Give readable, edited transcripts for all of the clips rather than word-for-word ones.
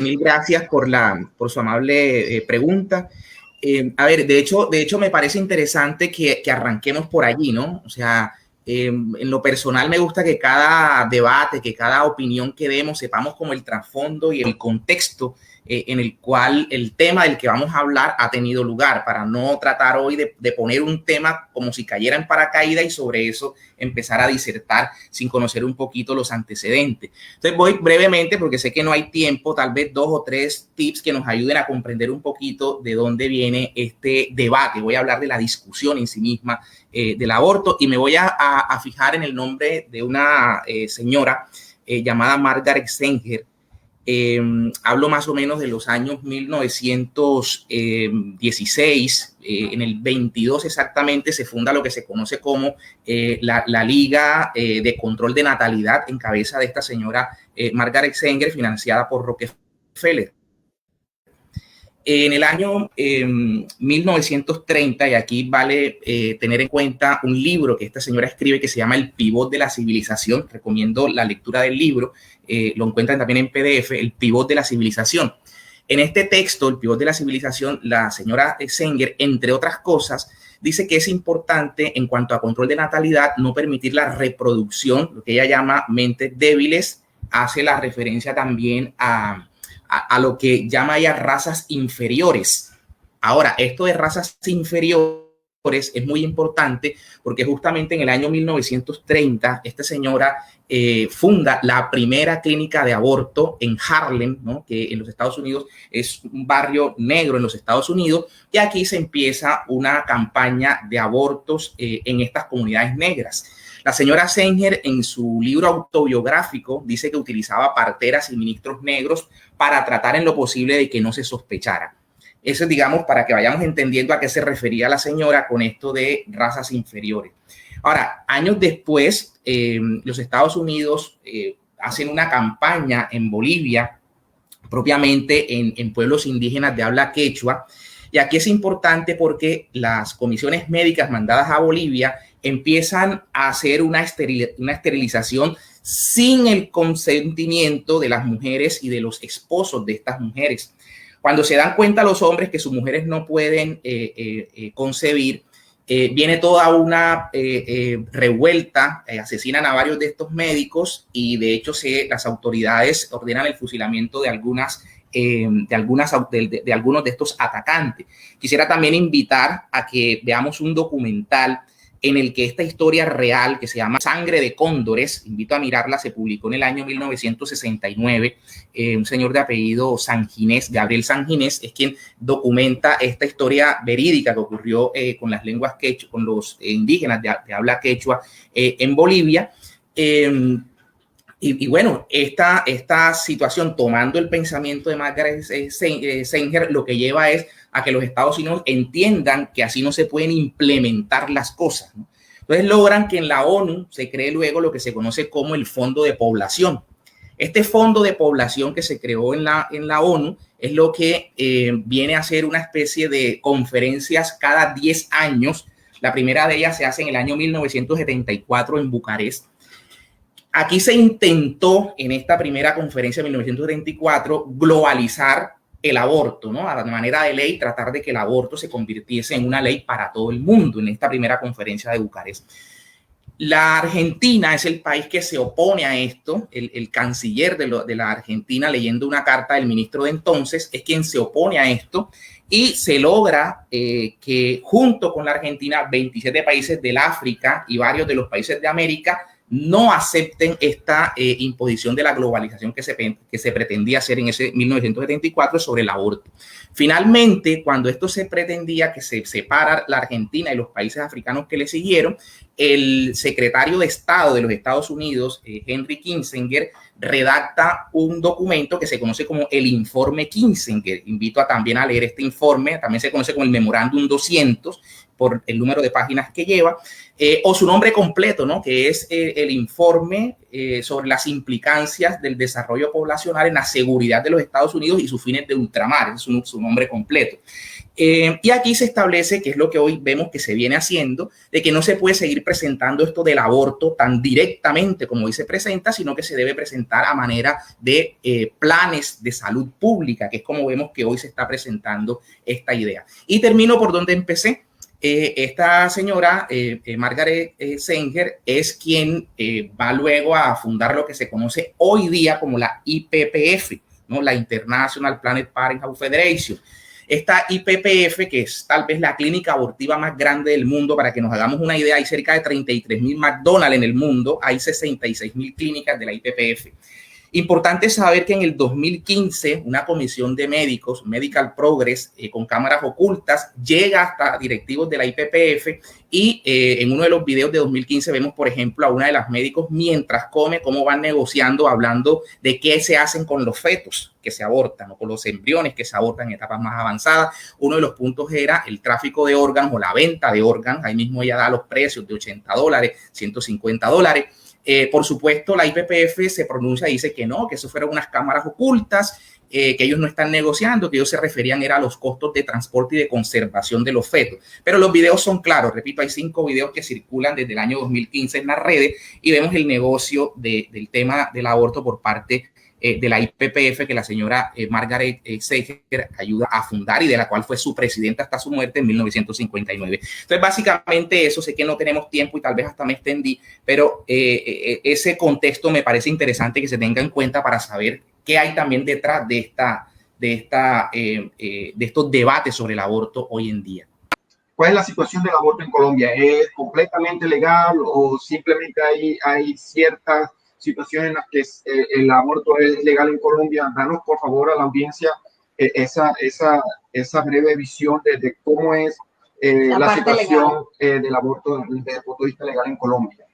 Mil gracias por su amable pregunta. A ver, de hecho me parece interesante que arranquemos por allí, ¿no? O sea, en lo personal me gusta que cada debate, que cada opinión que demos, sepamos como el trasfondo y el contexto en el cual el tema del que vamos a hablar ha tenido lugar, para no tratar hoy de poner un tema como si cayera en paracaídas y sobre eso empezar a disertar sin conocer un poquito los antecedentes. Entonces voy brevemente, porque sé que no hay tiempo, tal vez 2 o 3 tips que nos ayuden a comprender un poquito de dónde viene este debate. Voy a hablar de la discusión en sí misma del aborto y me voy a fijar en el nombre de una señora llamada Margaret Sanger. Hablo más o menos de los años 1916, en el 22 exactamente se funda lo que se conoce como la Liga de Control de Natalidad, en cabeza de esta señora Margaret Sanger, financiada por Rockefeller. En el año 1930, y aquí vale tener en cuenta un libro que esta señora escribe que se llama El Pivot de la Civilización. Recomiendo la lectura del libro, lo encuentran también en PDF, El Pivot de la Civilización. En este texto, El Pivot de la Civilización, la señora Sanger, entre otras cosas, dice que es importante en cuanto a control de natalidad no permitir la reproducción, lo que ella llama mentes débiles. Hace la referencia también a lo que llama ella razas inferiores. Ahora, esto de razas inferiores es muy importante porque justamente en el año 1930 esta señora funda la primera clínica de aborto en Harlem, ¿no? Que en los Estados Unidos es un barrio negro en los Estados Unidos, y aquí se empieza una campaña de abortos en estas comunidades negras. La señora Sanger, en su libro autobiográfico, dice que utilizaba parteras y ministros negros para tratar en lo posible de que no se sospechara. Eso es, digamos, para que vayamos entendiendo a qué se refería la señora con esto de razas inferiores. Ahora, años después, los Estados Unidos hacen una campaña en Bolivia, propiamente en pueblos indígenas de habla quechua, y aquí es importante porque las comisiones médicas mandadas a Bolivia empiezan a hacer una esterilización sin el consentimiento de las mujeres y de los esposos de estas mujeres. Cuando se dan cuenta los hombres que sus mujeres no pueden concebir, viene toda una revuelta, asesinan a varios de estos médicos y de hecho las autoridades ordenan el fusilamiento de algunos de estos atacantes. Quisiera también invitar a que veamos un documental en el que esta historia real, que se llama Sangre de Cóndores, invito a mirarla, se publicó en el año 1969, un señor de apellido Sanginés, Gabriel Sanginés, es quien documenta esta historia verídica que ocurrió con las lenguas quechua, con los indígenas de habla quechua en Bolivia. Y bueno, esta situación, tomando el pensamiento de Margaret Sanger, lo que lleva es a que los Estados Unidos entiendan que así no se pueden implementar las cosas, ¿no? Entonces logran que en la ONU se cree luego lo que se conoce como el Fondo de Población. Este Fondo de Población que se creó en la ONU es lo que viene a ser una especie de conferencias cada 10 años. La primera de ellas se hace en el año 1974 en Bucarest. Aquí se intentó, en esta primera conferencia de 1934, globalizar el aborto, ¿no? A la manera de ley, tratar de que el aborto se convirtiese en una ley para todo el mundo en esta primera conferencia de Bucarest. La Argentina es el país que se opone a esto. El canciller de la Argentina, leyendo una carta del ministro de entonces, es quien se opone a esto y se logra que junto con la Argentina, 27 países del África y varios de los países de América no acepten esta imposición de la globalización que se pretendía hacer en ese 1974 sobre el aborto. Finalmente, cuando esto se pretendía que se separa la Argentina y los países africanos que le siguieron, el secretario de Estado de los Estados Unidos, Henry Kissinger, redacta un documento que se conoce como el Informe Kissinger. Invito también a leer este informe, también se conoce como el Memorándum 200, por el número de páginas que lleva, o su nombre completo, ¿no? Que es el informe sobre las implicancias del desarrollo poblacional en la seguridad de los Estados Unidos y sus fines de ultramar, es su nombre completo. Y aquí se establece, que es lo que hoy vemos que se viene haciendo, de que no se puede seguir presentando esto del aborto tan directamente como hoy se presenta, sino que se debe presentar a manera de planes de salud pública, que es como vemos que hoy se está presentando esta idea. Y termino por donde empecé. Esta señora, Margaret Sanger, es quien va luego a fundar lo que se conoce hoy día como la IPPF, ¿no? La International Planned Parenthood Federation. Esta IPPF, que es tal vez la clínica abortiva más grande del mundo, para que nos hagamos una idea, hay cerca de 33,000 McDonald's en el mundo, hay 66,000 clínicas de la IPPF. Importante saber que en el 2015 una comisión de médicos, Medical Progress, con cámaras ocultas, llega hasta directivos de la IPPF y en uno de los videos de 2015 vemos, por ejemplo, a una de las médicos mientras come, cómo van negociando, hablando de qué se hacen con los fetos que se abortan o con los embriones que se abortan en etapas más avanzadas. Uno de los puntos era el tráfico de órganos o la venta de órganos. Ahí mismo ella da los precios de $80, $150. Por supuesto, la IPPF se pronuncia y dice que no, que eso fueron unas cámaras ocultas, que ellos no están negociando, que ellos se referían era a los costos de transporte y de conservación de los fetos. Pero los videos son claros, repito, hay 5 videos que circulan desde el año 2015 en las redes y vemos el negocio del tema del aborto por parte de la IPPF, que la señora Margaret Sanger ayuda a fundar y de la cual fue su presidenta hasta su muerte en 1959. Entonces, básicamente eso, sé que no tenemos tiempo y tal vez hasta me extendí, pero ese contexto me parece interesante que se tenga en cuenta para saber qué hay también detrás de estos debates sobre el aborto hoy en día. ¿Cuál es la situación del aborto en Colombia? ¿Es completamente legal o simplemente hay ciertas situaciones en las que el aborto es legal en Colombia? Danos, por favor, a la audiencia esa breve visión de cómo es la situación del aborto desde el punto de vista legal en Colombia.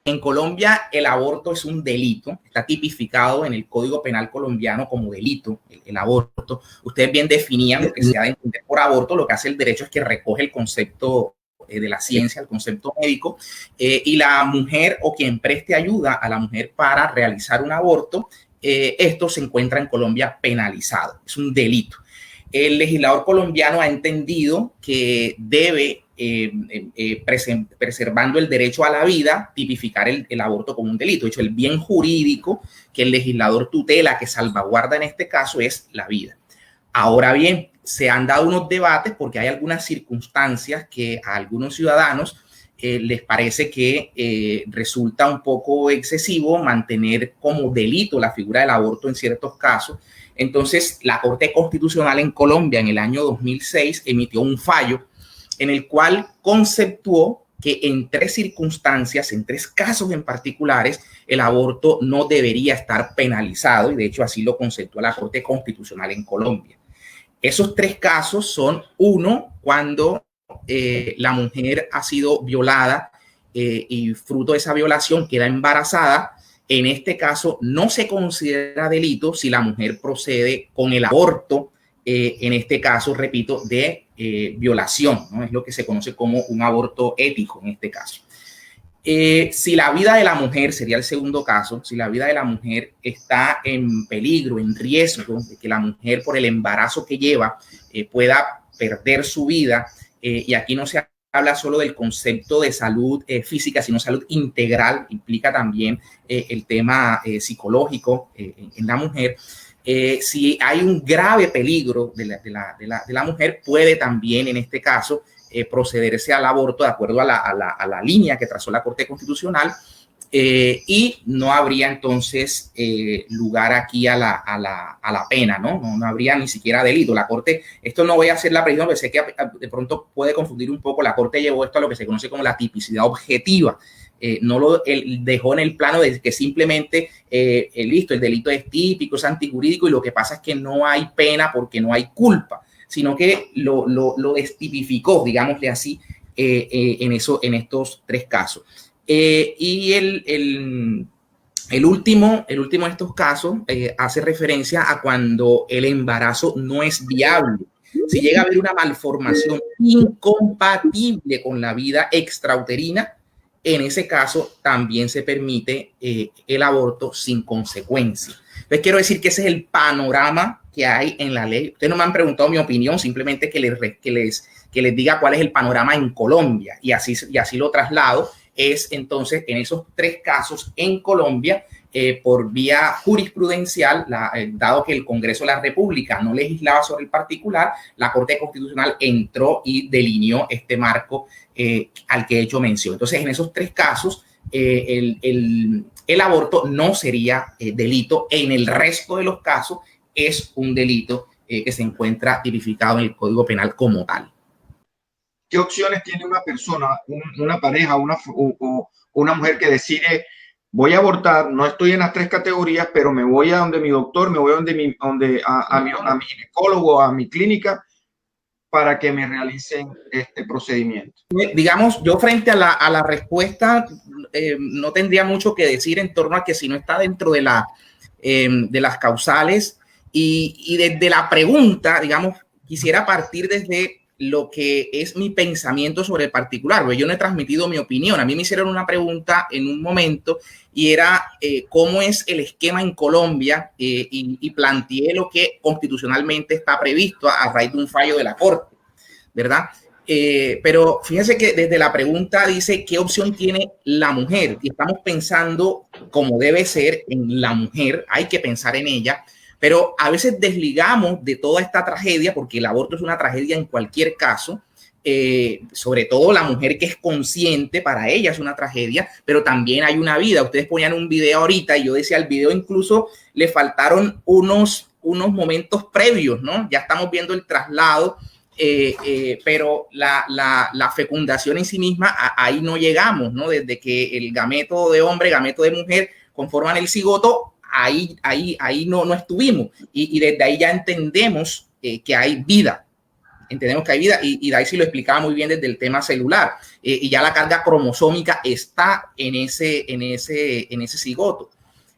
En Colombia el aborto es un delito, está tipificado en el Código Penal colombiano como delito, el aborto. Ustedes bien definían lo que se ha de entender por aborto, lo que hace el derecho es que recoge el concepto de la ciencia, el concepto médico, y la mujer o quien preste ayuda a la mujer para realizar un aborto, esto se encuentra en Colombia penalizado, es un delito. El legislador colombiano ha entendido que debe, preservando el derecho a la vida, tipificar el aborto como un delito. De hecho, el bien jurídico que el legislador tutela, que salvaguarda en este caso, es la vida. Ahora bien, se han dado unos debates porque hay algunas circunstancias que a algunos ciudadanos les parece que resulta un poco excesivo mantener como delito la figura del aborto en ciertos casos. Entonces, la Corte Constitucional en Colombia en el año 2006 emitió un fallo en el cual conceptuó que en 3 circunstancias, en 3 casos en particulares, el aborto no debería estar penalizado, y de hecho así lo conceptuó la Corte Constitucional en Colombia. Esos 3 casos son: uno, cuando la mujer ha sido violada y fruto de esa violación queda embarazada. En este caso no se considera delito si la mujer procede con el aborto, en este caso, repito, de violación, ¿no? Es lo que se conoce como un aborto ético en este caso. Si la vida de la mujer, sería el segundo caso, si la vida de la mujer está en peligro, en riesgo, de que la mujer por el embarazo que lleva pueda perder su vida, y aquí no se habla solo del concepto de salud física, sino salud integral, implica también el tema psicológico en la mujer. Si hay un grave peligro de la mujer, puede también en este caso procederse al aborto de acuerdo a la línea que trazó la Corte Constitucional, y no habría entonces lugar aquí a la pena, ¿no? No habría ni siquiera delito. La Corte, esto no voy a hacer la precisión, porque sé que de pronto puede confundir un poco. La Corte llevó esto a lo que se conoce como la tipicidad objetiva. No lo dejó en el plano de que simplemente listo, el delito es típico, es antijurídico y lo que pasa es que no hay pena porque no hay culpa, sino que lo destipificó, digámosle así, en estos 3 casos. Y el último de estos casos hace referencia a cuando el embarazo no es viable. Si llega a haber una malformación incompatible con la vida extrauterina, en ese caso también se permite el aborto sin consecuencia. Entonces quiero decir que ese es el panorama que hay en la ley. Ustedes no me han preguntado mi opinión, simplemente que les diga cuál es el panorama en Colombia y así lo traslado. Es entonces en esos 3 casos en Colombia, por vía jurisprudencial, dado que el Congreso de la República no legislaba sobre el particular, la Corte Constitucional entró y delineó este marco al que he hecho mención. Entonces, en esos 3 casos, el aborto no sería delito. En el resto de los casos es un delito que se encuentra tipificado en el Código Penal como tal. ¿Qué opciones tiene una persona, una pareja, una mujer que decide, voy a abortar, no estoy en las 3 categorías, pero me voy a donde mi doctor, me voy a mi ginecólogo, a mi clínica, para que me realicen este procedimiento? Digamos, yo frente a la respuesta no tendría mucho que decir en torno a que si no está dentro de las causales y desde la pregunta, digamos, quisiera partir desde lo que es mi pensamiento sobre el particular, porque yo no he transmitido mi opinión. A mí me hicieron una pregunta en un momento y era cómo es el esquema en Colombia y planteé lo que constitucionalmente está previsto a raíz de un fallo de la Corte, ¿verdad? Pero fíjense que desde la pregunta dice qué opción tiene la mujer y estamos pensando como debe ser en la mujer, hay que pensar en ella, pero a veces desligamos de toda esta tragedia, porque el aborto es una tragedia en cualquier caso, sobre todo la mujer que es consciente, para ella es una tragedia, pero también hay una vida. Ustedes ponían un video ahorita y yo decía, al video incluso le faltaron unos momentos previos, ¿no? Ya estamos viendo el traslado, pero la fecundación en sí misma, ahí no llegamos, ¿no? Desde que el gameto de hombre, gameto de mujer conforman el cigoto, ahí no estuvimos y desde ahí ya entendemos que hay vida. Entendemos que hay vida y Daisy lo explicaba muy bien desde el tema celular y ya la carga cromosómica está en ese cigoto.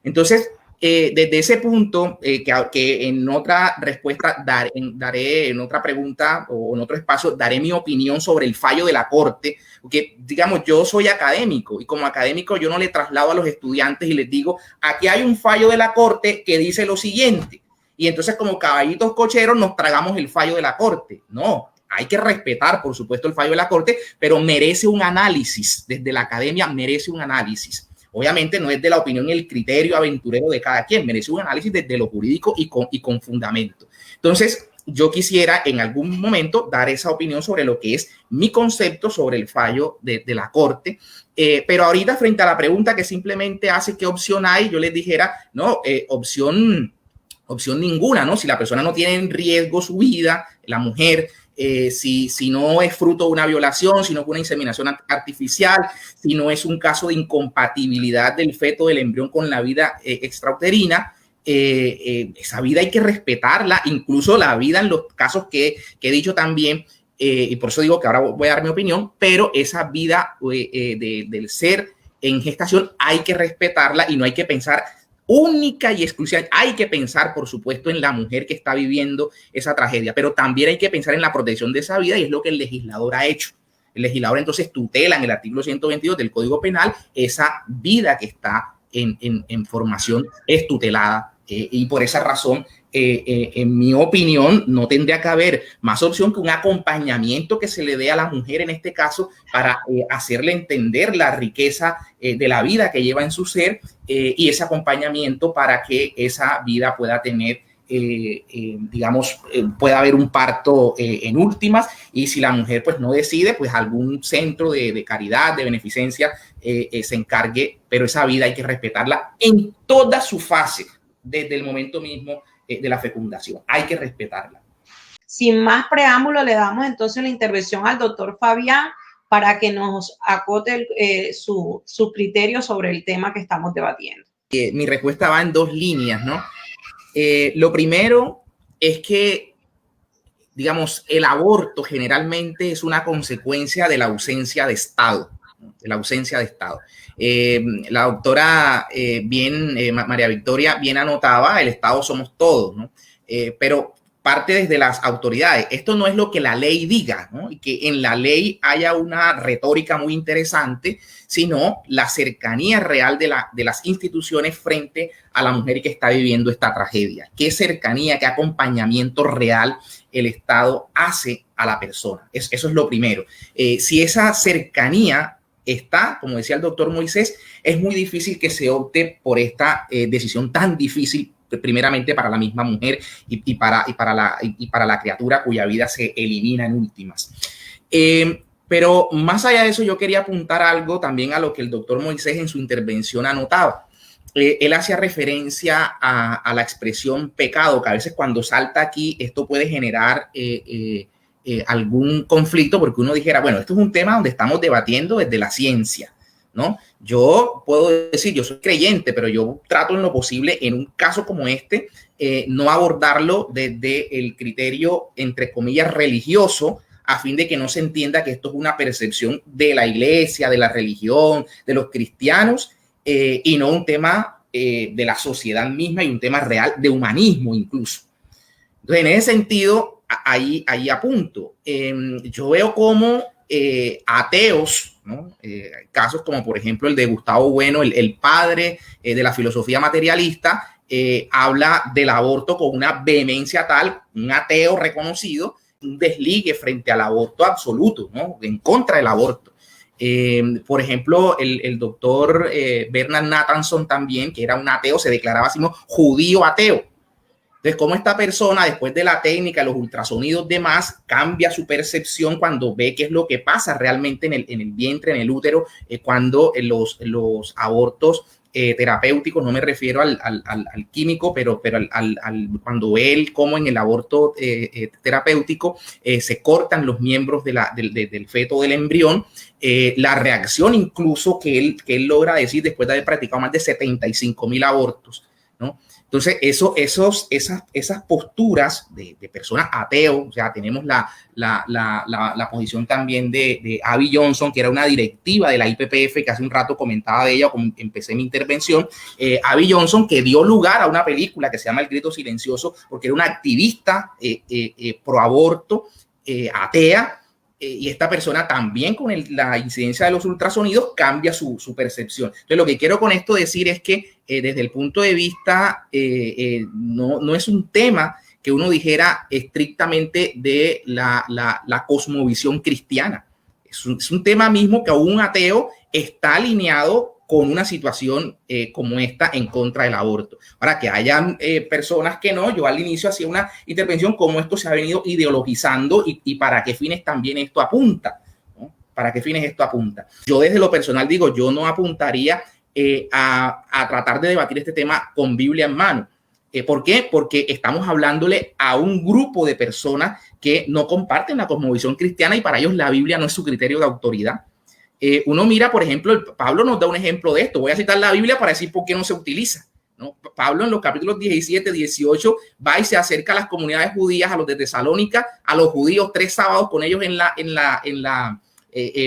Entonces, desde ese punto, que en otra respuesta daré en otra pregunta o en otro espacio, daré mi opinión sobre el fallo de la Corte, porque digamos, yo soy académico y como académico yo no le traslado a los estudiantes y les digo, aquí hay un fallo de la Corte que dice lo siguiente, y entonces como caballitos cocheros nos tragamos el fallo de la Corte. No, hay que respetar, por supuesto, el fallo de la Corte, pero merece un análisis, desde la academia merece un análisis. Obviamente no es de la opinión y el criterio aventurero de cada quien, merece un análisis desde lo jurídico y con fundamento. Entonces, yo quisiera en algún momento dar esa opinión sobre lo que es mi concepto sobre el fallo de la Corte, pero ahorita frente a la pregunta que simplemente hace qué opción hay, yo les dijera, no, opción ninguna, ¿no? Si la persona no tiene en riesgo su vida, la mujer, si no es fruto de una violación, si no es una inseminación artificial, si no es un caso de incompatibilidad del feto, del embrión con la vida extrauterina, esa vida hay que respetarla, incluso la vida en los casos que he dicho también, y por eso digo que ahora voy a dar mi opinión, pero esa vida del ser en gestación hay que respetarla y no hay que pensar única y exclusiva. Hay que pensar, por supuesto, en la mujer que está viviendo esa tragedia, pero también hay que pensar en la protección de esa vida y es lo que el legislador ha hecho. El legislador entonces tutela en el artículo 122 del Código Penal esa vida que está en formación, es tutelada y por esa razón, en mi opinión, no tendría que haber más opción que un acompañamiento que se le dé a la mujer en este caso para hacerle entender la riqueza de la vida que lleva en su ser y ese acompañamiento para que esa vida pueda tener pueda haber un parto en últimas, y si la mujer pues no decide, pues algún centro de caridad, de beneficencia se encargue, pero esa vida hay que respetarla en toda su fase, desde el momento mismo de la fecundación, hay que respetarla. Sin más preámbulo, le damos entonces la intervención al doctor Fabián para que nos acote su criterio sobre el tema que estamos debatiendo. Mi respuesta va en 2 líneas, ¿no? Lo primero es que, digamos, el aborto generalmente es una consecuencia de la ausencia de Estado, ¿no? De la ausencia de Estado. La doctora María Victoria bien anotaba, el Estado somos todos, ¿no? Pero parte desde las autoridades. Esto no es lo que la ley diga, ¿no? Y que en la ley haya una retórica muy interesante, sino la cercanía real de las instituciones frente a la mujer que está viviendo esta tragedia. ¿Qué cercanía, qué acompañamiento real el Estado hace a la persona? Eso es lo primero. Si esa cercanía está, como decía el doctor Moisés, es muy difícil que se opte por esta decisión tan difícil, primeramente para la misma mujer y para la criatura cuya vida se elimina en últimas. Pero más allá de eso, yo quería apuntar algo también a lo que el doctor Moisés en su intervención anotaba. Él hacía referencia a la expresión pecado, que a veces cuando salta aquí esto puede generar algún conflicto, porque uno dijera, bueno, esto es un tema donde estamos debatiendo desde la ciencia, ¿no? Yo puedo decir, yo soy creyente, pero yo trato en lo posible en un caso como este, no abordarlo desde el criterio, entre comillas, religioso, a fin de que no se entienda que esto es una percepción de la iglesia, de la religión, de los cristianos, y no un tema de la sociedad misma y un tema real de humanismo incluso. Entonces, en ese sentido, ahí apunto. Yo veo como ateos, ¿no? Casos como por ejemplo el de Gustavo Bueno, el padre de la filosofía materialista, habla del aborto con una vehemencia tal, un ateo reconocido, un desligue frente al aborto absoluto, ¿no? En contra del aborto. Por ejemplo, el doctor Bernard Nathanson también, que era un ateo, se declaraba así como judío ateo. Entonces, cómo esta persona, después de la técnica, los ultrasonidos demás, cambia su percepción cuando ve qué es lo que pasa realmente en el vientre, en el útero, cuando los abortos terapéuticos, no me refiero al químico, pero cuando ve él cómo en el aborto terapéutico se cortan los miembros del feto, del embrión, la reacción incluso que él logra decir después de haber practicado más de 75,000 abortos, ¿no? Entonces, esas posturas de personas ateos, o sea, tenemos la posición también de Abby Johnson, que era una directiva de la IPPF, que hace un rato comentaba de ella, cuando empecé mi intervención. Abby Johnson, que dio lugar a una película que se llama El Grito Silencioso, porque era una activista pro aborto, atea, y esta persona también con la incidencia de los ultrasonidos cambia su percepción. Entonces, lo que quiero con esto decir es que desde el punto de vista, no es un tema que uno dijera estrictamente de la cosmovisión cristiana. Es un tema mismo que aún un ateo está alineado con una situación como esta en contra del aborto. Ahora, que hayan personas que no, yo al inicio hacía una intervención cómo esto se ha venido ideologizando y para qué fines también esto apunta, ¿no? ¿Para qué fines esto apunta? Yo desde lo personal digo, yo no apuntaría a tratar de debatir este tema con Biblia en mano. ¿Por qué? Porque estamos hablándole a un grupo de personas que no comparten la cosmovisión cristiana y para ellos la Biblia no es su criterio de autoridad. Uno mira, por ejemplo, Pablo nos da un ejemplo de esto. Voy a citar la Biblia para decir por qué no se utiliza, ¿no? Pablo en los capítulos 17, 18 va y se acerca a las comunidades judías, a los de Tesalónica, a los judíos, 3 sábados con ellos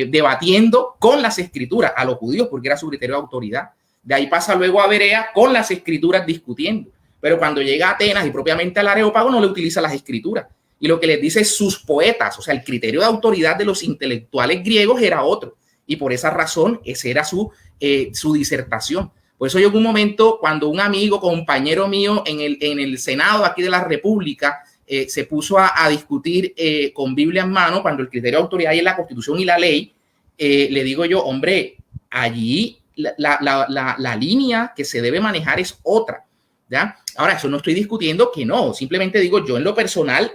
debatiendo con las escrituras, a los judíos, porque era su criterio de autoridad. De ahí pasa luego a Berea con las escrituras discutiendo. Pero cuando llega a Atenas y propiamente al Areópago no le utiliza las escrituras. Y lo que les dice sus poetas, o sea, el criterio de autoridad de los intelectuales griegos era otro. Y por esa razón, esa era su disertación. Por eso yo en un momento, cuando un amigo, compañero mío en el Senado aquí de la República, se puso a discutir con Biblia en mano, cuando el criterio de autoridad es la Constitución y la ley, le digo yo, hombre, allí la línea que se debe manejar es otra, ¿ya? Ahora, eso no estoy discutiendo que no, simplemente digo yo en lo personal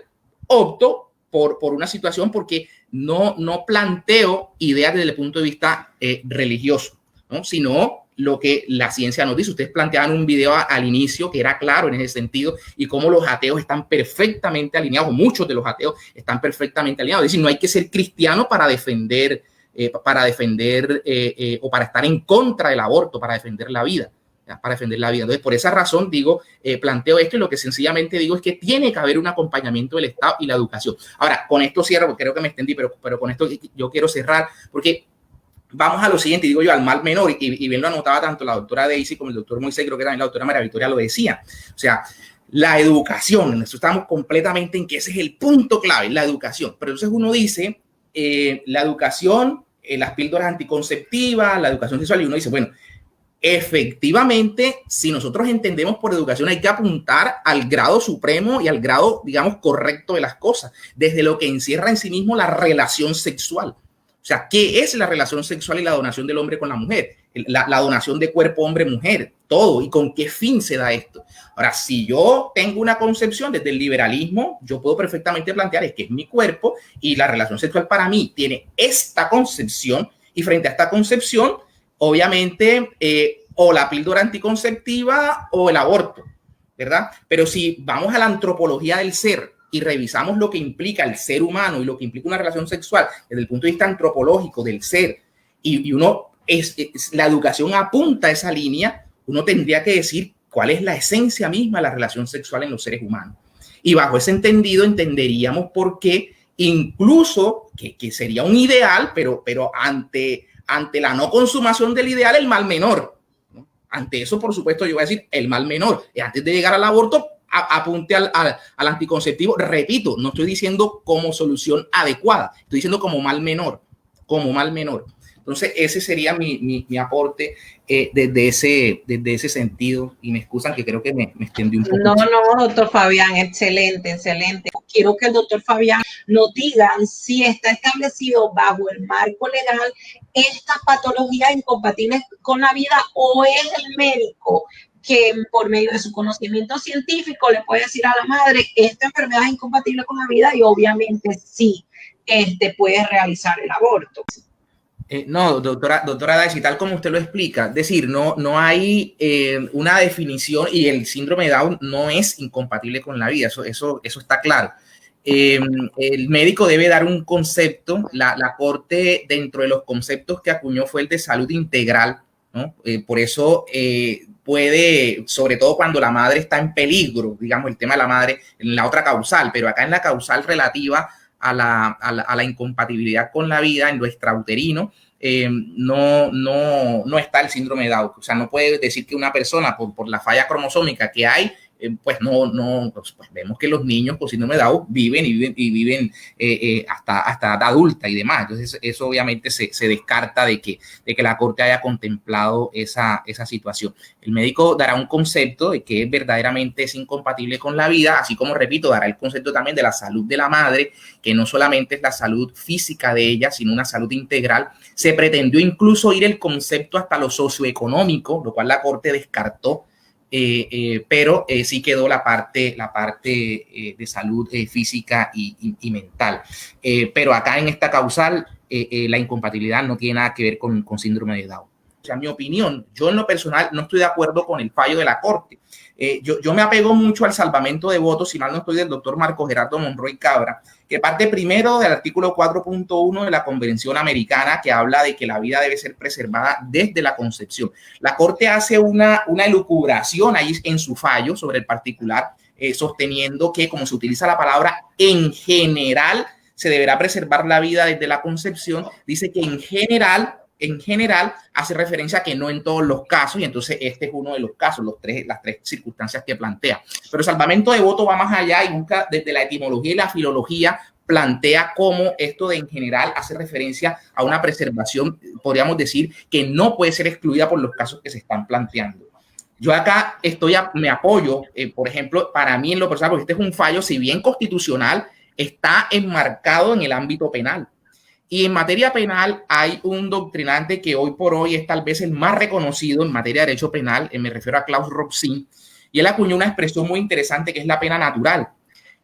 opto por una situación porque no planteo ideas desde el punto de vista religioso, ¿no? Sino lo que la ciencia nos dice. Ustedes planteaban un video al inicio que era claro en ese sentido y cómo los ateos están perfectamente alineados, muchos de los ateos están perfectamente alineados. Es decir, no hay que ser cristiano para defender o para estar en contra del aborto, para defender la vida. Para defender la vida. Entonces, por esa razón digo, planteo esto y lo que sencillamente digo es que tiene que haber un acompañamiento del Estado y la educación. Ahora, con esto cierro, porque creo que me extendí, pero con esto yo quiero cerrar, porque vamos a lo siguiente, digo yo, al mal menor, y bien lo anotaba tanto la doctora Daisy como el doctor Moisés, creo que también la doctora María Victoria lo decía. O sea, La educación, en eso estamos completamente en que ese es el punto clave, la educación. Pero entonces uno dice, la educación, las píldoras anticonceptivas, la educación sexual, y uno dice, bueno, efectivamente, si nosotros entendemos por educación, hay que apuntar al grado supremo y al grado, digamos, correcto de las cosas, desde lo que encierra en sí mismo la relación sexual. O sea, ¿qué es la relación sexual y la donación del hombre con la mujer? La donación de cuerpo hombre-mujer, todo, y con qué fin se da esto. Ahora, si yo tengo una concepción desde el liberalismo, yo puedo perfectamente plantear es que es mi cuerpo y la relación sexual para mí tiene esta concepción, y frente a esta concepción, obviamente, o la píldora anticonceptiva o el aborto, ¿verdad? Pero si vamos a la antropología del ser y revisamos lo que implica el ser humano y lo que implica una relación sexual desde el punto de vista antropológico del ser, y uno la educación apunta a esa línea, uno tendría que decir cuál es la esencia misma de la relación sexual en los seres humanos. Y bajo ese entendido entenderíamos por qué incluso, que sería un ideal, pero ante la no consumación del ideal, el mal menor, ¿no? Ante eso, por supuesto, yo voy a decir el mal menor. Y antes de llegar al aborto, apunte al anticonceptivo. Repito, no estoy diciendo como solución adecuada, estoy diciendo como mal menor, como mal menor. Entonces, ese sería mi aporte desde ese sentido. Y me excusan que creo que me extendí un poco. No, doctor Fabián, excelente, excelente. Quiero que el doctor Fabián nos diga si está establecido bajo el marco legal estas patologías incompatibles con la vida, o es el médico que por medio de su conocimiento científico le puede decir a la madre, esta enfermedad es incompatible con la vida, y obviamente sí, puede realizar el aborto. No, doctora Daisy, tal como usted lo explica, es decir, no hay una definición, y el síndrome de Down no es incompatible con la vida, eso está claro. El médico debe dar un concepto, la Corte dentro de los conceptos que acuñó fue el de salud integral, ¿no? Por eso puede, sobre todo cuando la madre está en peligro, digamos, el tema de la madre en la otra causal, pero acá en la causal relativa a la incompatibilidad con la vida en lo extrauterino, no está el síndrome de Down. O sea, no puede decir que una persona por la falla cromosómica que hay, pues vemos que los niños con síndrome de Down viven hasta edad adulta y demás. Entonces, eso obviamente se descarta de que la Corte haya contemplado esa situación. El médico dará un concepto de que verdaderamente es incompatible con la vida, así como, repito, dará el concepto también de la salud de la madre, que no solamente es la salud física de ella, sino una salud integral. Se pretendió incluso ir el concepto hasta lo socioeconómico, lo cual la Corte descartó. Pero sí quedó la parte de salud física y mental. Pero acá en esta causal, la incompatibilidad no tiene nada que ver con síndrome de Down. O sea, mi opinión, yo en lo personal no estoy de acuerdo con el fallo de la Corte. Yo me apego mucho al salvamento de votos, si mal no estoy, del doctor Marco Gerardo Monroy Cabra, que parte primero del artículo 4.1 de la Convención Americana, que habla de que la vida debe ser preservada desde la concepción. La Corte hace una elucubración ahí en su fallo sobre el particular, sosteniendo que, como se utiliza la palabra en general, se deberá preservar la vida desde la concepción. Dice que en general hace referencia a que no en todos los casos, y entonces este es uno de los casos, las tres circunstancias que plantea. Pero el salvamento de voto va más allá y busca desde la etimología y la filología, plantea cómo esto de en general hace referencia a una preservación, podríamos decir, que no puede ser excluida por los casos que se están planteando. Yo acá me apoyo, por ejemplo, para mí en lo personal, porque este es un fallo, si bien constitucional, está enmarcado en el ámbito penal. Y en materia penal hay un doctrinante que hoy por hoy es tal vez el más reconocido en materia de derecho penal, me refiero a Klaus Roxin, y él acuñó una expresión muy interesante que es la pena natural,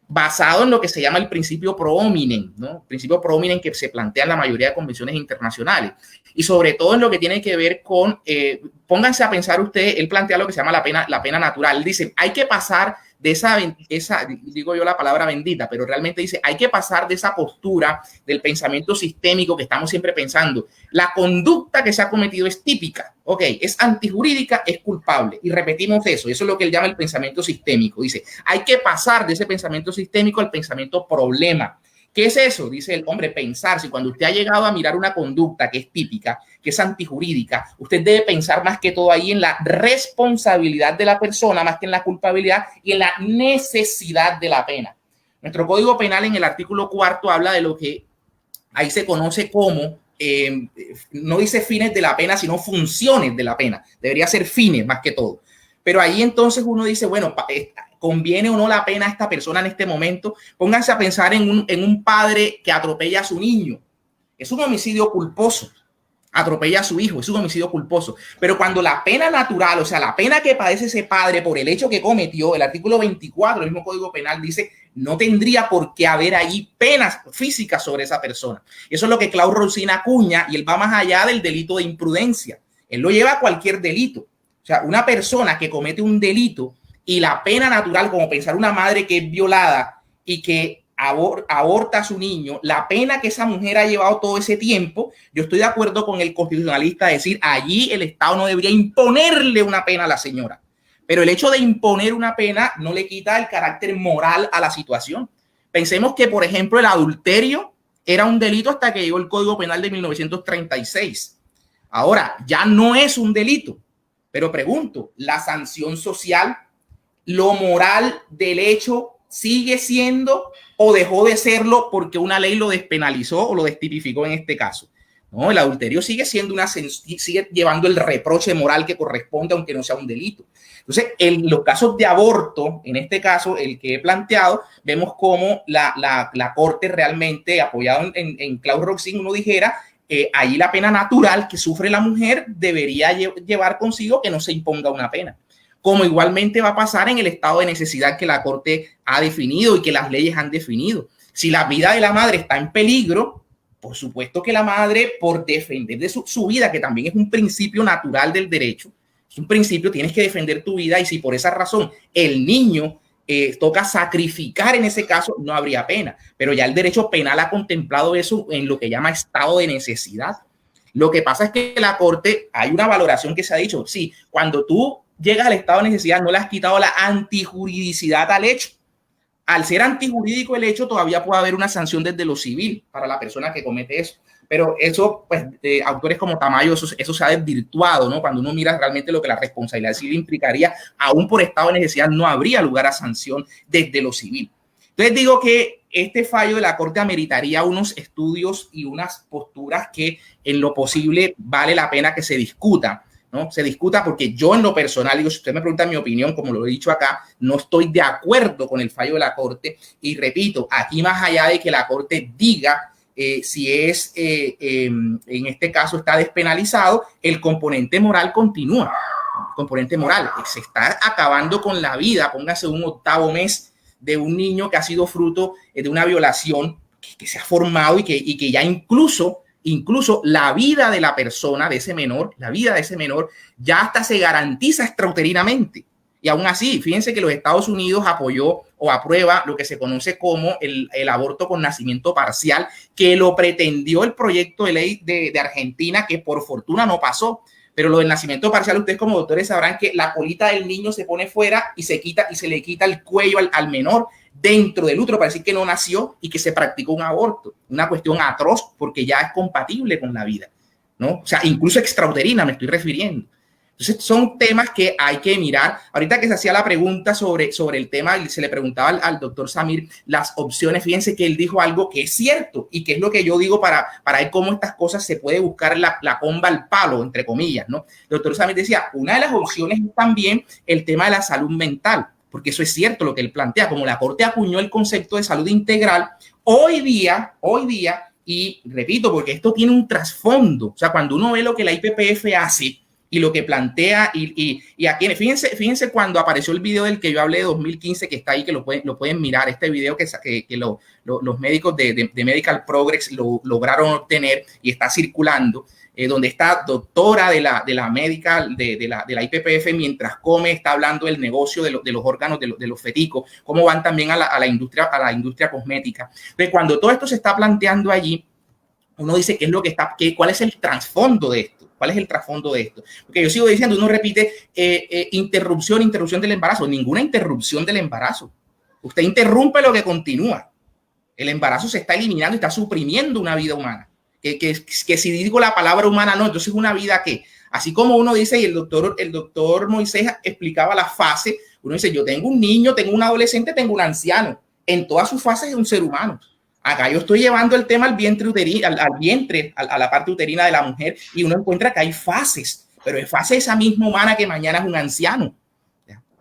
basado en lo que se llama el principio pro hominem, ¿no? El principio pro hominem que se plantea en la mayoría de convenciones internacionales, y sobre todo en lo que tiene que ver con, pónganse a pensar ustedes, él plantea lo que se llama la pena natural. Él dice, hay que pasar de esa, digo yo la palabra bendita, pero realmente dice, hay que pasar de esa postura del pensamiento sistémico que estamos siempre pensando. La conducta que se ha cometido es típica, ok, es antijurídica, es culpable. Y repetimos eso es lo que él llama el pensamiento sistémico. Dice, hay que pasar de ese pensamiento sistémico al pensamiento problema, ¿Qué es eso? Dice el hombre, pensar. Si cuando usted ha llegado a mirar una conducta que es típica, que es antijurídica, usted debe pensar más que todo ahí en la responsabilidad de la persona, más que en la culpabilidad y en la necesidad de la pena. Nuestro Código Penal en el artículo 4 habla de lo que ahí se conoce como, no dice fines de la pena, sino funciones de la pena. Debería ser fines más que todo. Pero ahí entonces uno dice, bueno, ¿conviene o no la pena a esta persona en este momento? Pónganse a pensar en un padre que atropella a su niño. Es un homicidio culposo. Atropella a su hijo, es un homicidio culposo. Pero cuando la pena natural, o sea, la pena que padece ese padre por el hecho que cometió, el artículo 24 del mismo Código Penal dice, no tendría por qué haber ahí penas físicas sobre esa persona. Eso es lo que Klaus Rosin acuña, y él va más allá del delito de imprudencia. Él lo lleva a cualquier delito. O sea, una persona que comete un delito y la pena natural, como pensar una madre que es violada y que aborta a su niño, la pena que esa mujer ha llevado todo ese tiempo, yo estoy de acuerdo con el constitucionalista decir, allí el Estado no debería imponerle una pena a la señora. Pero el hecho de imponer una pena no le quita el carácter moral a la situación. Pensemos que, por ejemplo, el adulterio era un delito hasta que llegó el Código Penal de 1936. Ahora, ya no es un delito. Pero pregunto, ¿la sanción social, lo moral del hecho sigue siendo o dejó de serlo porque una ley lo despenalizó o lo destipificó en este caso? No, el adulterio sigue siendo sigue llevando el reproche moral que corresponde, aunque no sea un delito. Entonces, en los casos de aborto, en este caso, el que he planteado, vemos cómo la Corte realmente, apoyado en Klaus Rosin, uno dijera, ahí la pena natural que sufre la mujer debería llevar consigo que no se imponga una pena. Como igualmente va a pasar en el estado de necesidad que la Corte ha definido y que las leyes han definido. Si la vida de la madre está en peligro, por supuesto que la madre, por defender de su vida, que también es un principio natural del derecho, es un principio, tienes que defender tu vida, y si por esa razón el niño toca sacrificar en ese caso, no habría pena. Pero ya el derecho penal ha contemplado eso en lo que llama estado de necesidad. Lo que pasa es que la Corte, hay una valoración que se ha dicho, sí, cuando tú llegas al estado de necesidad no le has quitado la antijuridicidad al hecho. Al ser antijurídico el hecho, todavía puede haber una sanción desde lo civil para la persona que comete eso. Pero eso, pues, autores como Tamayo, eso se ha desvirtuado, ¿no? Cuando uno mira realmente lo que la responsabilidad civil implicaría, aún por estado de necesidad no habría lugar a sanción desde lo civil. Entonces digo que este fallo de la Corte ameritaría unos estudios y unas posturas que en lo posible vale la pena que se discutan, ¿no? Se discuta, porque yo en lo personal, digo, si usted me pregunta mi opinión, como lo he dicho acá, no estoy de acuerdo con el fallo de la Corte. Y repito, aquí más allá de que la Corte diga si es, en este caso está despenalizado, el componente moral continúa. El componente moral, se está acabando con la vida, póngase un 8º mes de un niño que ha sido fruto de una violación que se ha formado y que ya incluso la vida de la persona, de ese menor, la vida de ese menor ya hasta se garantiza extrauterinamente. Y aún así, fíjense que los Estados Unidos apoyó o aprueba lo que se conoce como el aborto con nacimiento parcial, que lo pretendió el proyecto de ley de Argentina, que por fortuna no pasó. Pero lo del nacimiento parcial, ustedes como doctores sabrán que la colita del niño se pone fuera y se le quita el cuello al menor dentro del útero para decir que no nació y que se practicó un aborto. Una cuestión atroz, porque ya es compatible con la vida, ¿no? O sea, incluso extrauterina me estoy refiriendo. Entonces, son temas que hay que mirar. Ahorita que se hacía la pregunta sobre el tema, y se le preguntaba al doctor Samir las opciones, fíjense que él dijo algo que es cierto y que es lo que yo digo para ver cómo estas cosas se puede buscar la comba al palo, entre comillas, ¿no? El doctor Samir decía, una de las opciones es también el tema de la salud mental, porque eso es cierto lo que él plantea. Como la Corte acuñó el concepto de salud integral, hoy día, y repito, porque esto tiene un trasfondo, o sea, cuando uno ve lo que la IPPF hace, y lo que plantea, y aquí, fíjense cuando apareció el video del que yo hablé de 2015, que está ahí, que lo pueden mirar, este video que los médicos de Medical Progress lograron obtener y está circulando, donde esta doctora de la Medical, de la IPPF, mientras come, está hablando del negocio de los órganos, de los feticos, cómo van también a la industria cosmética. Entonces, cuando todo esto se está planteando allí, uno dice cuál es el trasfondo de esto. ¿Cuál es el trasfondo de esto? Porque yo sigo diciendo, uno repite interrupción del embarazo. Ninguna interrupción del embarazo. Usted interrumpe lo que continúa. El embarazo se está eliminando y está suprimiendo una vida humana. Que si digo la palabra humana, no, entonces una vida que, así como uno dice, y el doctor Moisés explicaba las fases, uno dice, yo tengo un niño, tengo un adolescente, tengo un anciano. En todas sus fases es un ser humano. Acá yo estoy llevando el tema al vientre uterino, a la parte uterina de la mujer, y uno encuentra que hay fases, pero es fase esa misma humana que mañana es un anciano.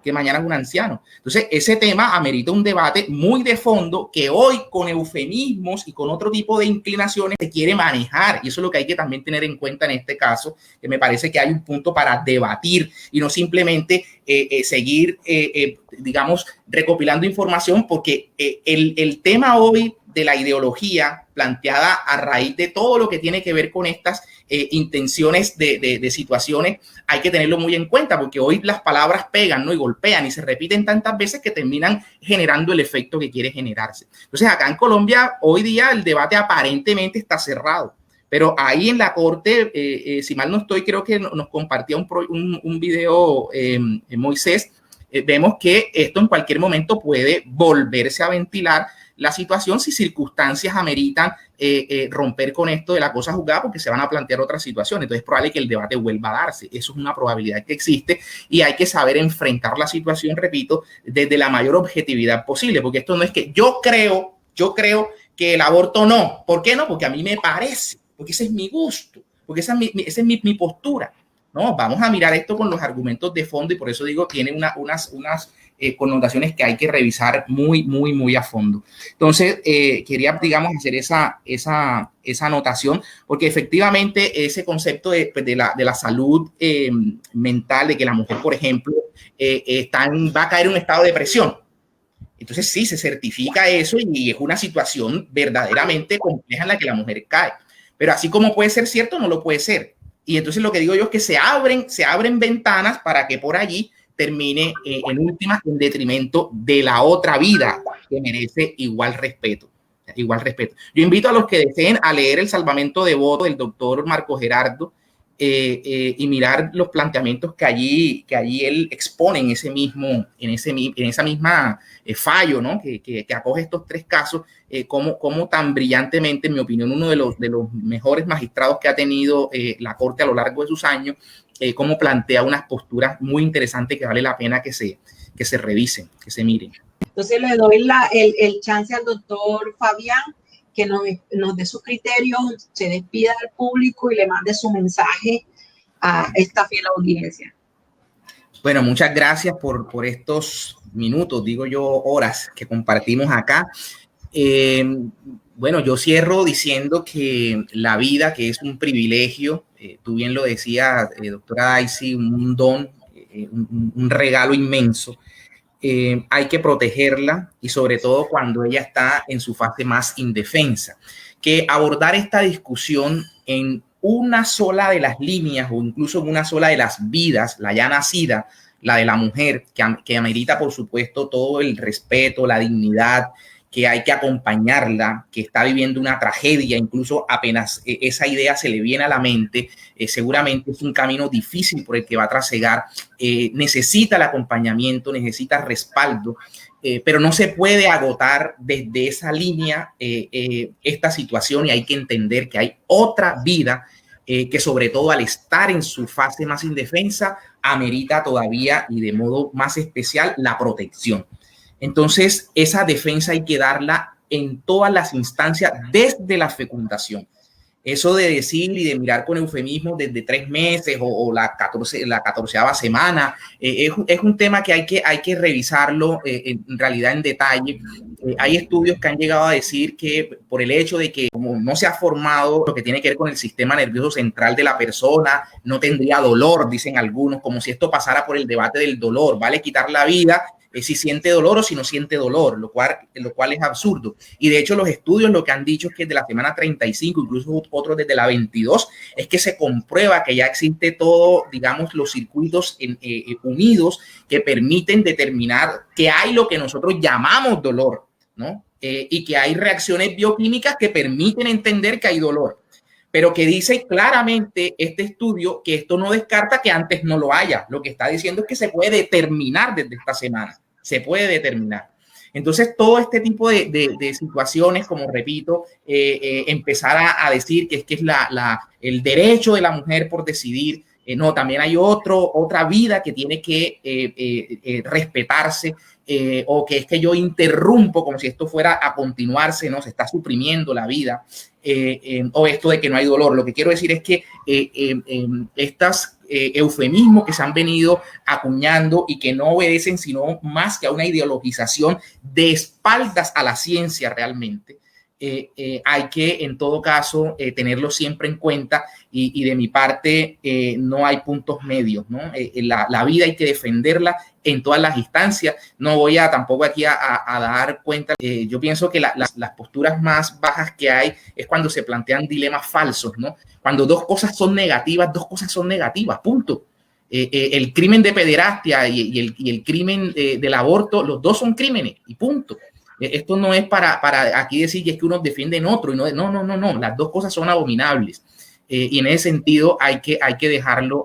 Entonces, ese tema amerita un debate muy de fondo que hoy con eufemismos y con otro tipo de inclinaciones se quiere manejar. Y eso es lo que hay que también tener en cuenta en este caso, que me parece que hay un punto para debatir y no simplemente seguir, digamos, recopilando información, porque el tema hoy de la ideología planteada a raíz de todo lo que tiene que ver con estas intenciones de situaciones, hay que tenerlo muy en cuenta, porque hoy las palabras pegan, ¿no? Y golpean y se repiten tantas veces que terminan generando el efecto que quiere generarse. Entonces, acá en Colombia, hoy día el debate aparentemente está cerrado, pero ahí en la Corte, si mal no estoy, creo que nos compartía un video Moisés, vemos que esto en cualquier momento puede volverse a ventilar la situación si circunstancias ameritan romper con esto de la cosa juzgada, porque se van a plantear otras situaciones. Entonces es probable que el debate vuelva a darse. Eso es una probabilidad que existe y hay que saber enfrentar la situación, repito, desde la mayor objetividad posible, porque esto no es que yo creo que el aborto no. ¿Por qué no? Porque a mí me parece, porque ese es mi gusto, porque esa es mi postura. No, vamos a mirar esto con los argumentos de fondo y por eso digo, tiene unas connotaciones que hay que revisar muy a fondo. Entonces, quería, digamos, hacer esa anotación, porque efectivamente ese concepto de la salud mental, de que la mujer, por ejemplo, va a caer en un estado de depresión. Entonces, sí, se certifica eso y es una situación verdaderamente compleja en la que la mujer cae. Pero así como puede ser cierto, no lo puede ser. Y entonces lo que digo yo es que se abren ventanas para que por allí termine en últimas en detrimento de la otra vida que merece igual respeto. Yo invito a los que deseen a leer El salvamento devoto del doctor Marco Gerardo y mirar los planteamientos que allí él expone en esa misma fallo, ¿no? que acoge estos tres casos, como tan brillantemente, en mi opinión, uno de los mejores magistrados que ha tenido la Corte a lo largo de sus años, cómo plantea unas posturas muy interesantes que vale la pena que se revisen, que se miren. Entonces le doy el chance al doctor Fabián que nos dé sus criterios, se despida al público y le mande su mensaje a esta fiel audiencia. Bueno, muchas gracias por estos minutos, digo yo horas que compartimos acá. Bueno, yo cierro diciendo que la vida, que es un privilegio, tú bien lo decías, doctora Daisy, un don, un regalo inmenso, hay que protegerla y sobre todo cuando ella está en su fase más indefensa. Que abordar esta discusión en una sola de las líneas o incluso en una sola de las vidas, la ya nacida, la de la mujer, que amerita por supuesto todo el respeto, la dignidad, que hay que acompañarla, que está viviendo una tragedia, incluso apenas esa idea se le viene a la mente, seguramente es un camino difícil por el que va a trasegar, necesita el acompañamiento, necesita respaldo, pero no se puede agotar desde esa línea esta situación y hay que entender que hay otra vida que sobre todo al estar en su fase más indefensa, amerita todavía y de modo más especial la protección. Entonces, esa defensa hay que darla en todas las instancias desde la fecundación. Eso de decir y de mirar con eufemismo desde 3 meses o la 14ª semana, es un tema que hay que revisarlo en realidad en detalle. Hay estudios que han llegado a decir que por el hecho de que como no se ha formado lo que tiene que ver con el sistema nervioso central de la persona, no tendría dolor, dicen algunos, como si esto pasara por el debate del dolor, ¿vale? Quitar la vida si siente dolor o si no siente dolor, lo cual es absurdo. Y de hecho los estudios lo que han dicho es que desde la semana 35, incluso otros desde la 22, es que se comprueba que ya existe todo, digamos, los circuitos unidos que permiten determinar que hay lo que nosotros llamamos dolor, ¿no? Y que hay reacciones bioquímicas que permiten entender que hay dolor. Pero que dice claramente este estudio que esto no descarta que antes no lo haya. Lo que está diciendo es que se puede determinar desde esta semana. Se puede determinar. Entonces, todo este tipo de situaciones, como repito, empezar a decir que es el derecho de la mujer por decidir. No, también hay otra vida que tiene que respetarse, o que es que yo interrumpo como si esto fuera a continuarse, ¿no? Se está suprimiendo la vida, o esto de que no hay dolor. Lo que quiero decir es que estas eufemismos que se han venido acuñando y que no obedecen sino más que a una ideologización de espaldas a la ciencia realmente, hay que en todo caso tenerlo siempre en cuenta, y de mi parte no hay puntos medios, ¿no? La vida hay que defenderla en todas las instancias. No voy a tampoco aquí a dar cuenta. Yo pienso que las posturas más bajas que hay es cuando se plantean dilemas falsos, ¿no? Cuando dos cosas son negativas, punto. El crimen de pederastia y el crimen del aborto, los dos son crímenes y punto. Esto no es para aquí decir que es que unos defienden otro, y no, las dos cosas son abominables. Y en ese sentido hay que dejarlo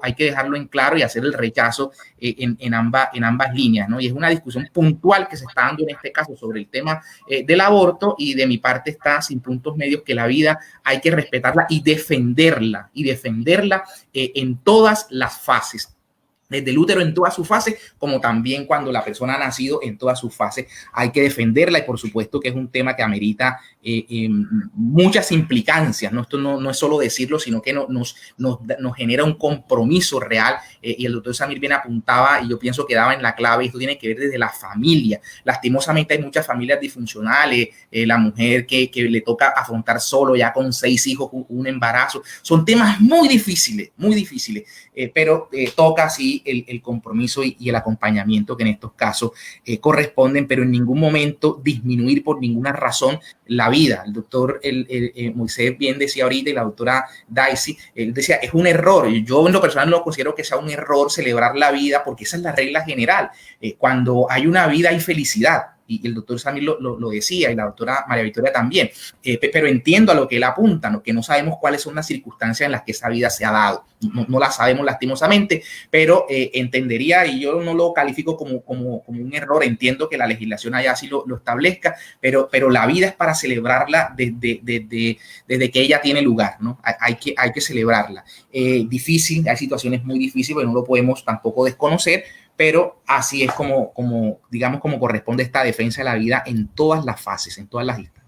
en claro y hacer el rechazo en ambas líneas, ¿no? Y es una discusión puntual que se está dando en este caso sobre el tema del aborto, y de mi parte está sin puntos medios que la vida hay que respetarla y defenderla en todas las fases. Desde el útero en toda su fase, como también cuando la persona ha nacido en toda su fase, hay que defenderla, y por supuesto que es un tema que amerita muchas implicancias, ¿no? Esto no es solo decirlo, sino que nos genera un compromiso real, y el doctor Samir bien apuntaba, y yo pienso que daba en la clave, esto tiene que ver desde la familia. Lastimosamente hay muchas familias disfuncionales, la mujer que le toca afrontar solo ya con 6 hijos un embarazo. Son temas muy difíciles, pero toca sí el compromiso y el acompañamiento que en estos casos corresponden, pero en ningún momento disminuir por ninguna razón la vida. El doctor Moisés bien decía ahorita, y la doctora Daisy, él decía, es un error. Yo en lo personal no considero que sea un error celebrar la vida, porque esa es la regla general. Cuando hay una vida hay felicidad. Y el doctor Samir lo decía, y la doctora María Victoria también, pero entiendo a lo que él apunta, ¿no? Que no sabemos cuáles son las circunstancias en las que esa vida se ha dado, no las sabemos lastimosamente, pero entendería, y yo no lo califico como un error, entiendo que la legislación allá sí lo establezca, pero la vida es para celebrarla desde que ella tiene lugar, ¿no? Hay que celebrarla. Difícil, hay situaciones muy difíciles, pero no lo podemos tampoco desconocer, pero así es como corresponde esta defensa de la vida en todas las fases, en todas las instancias.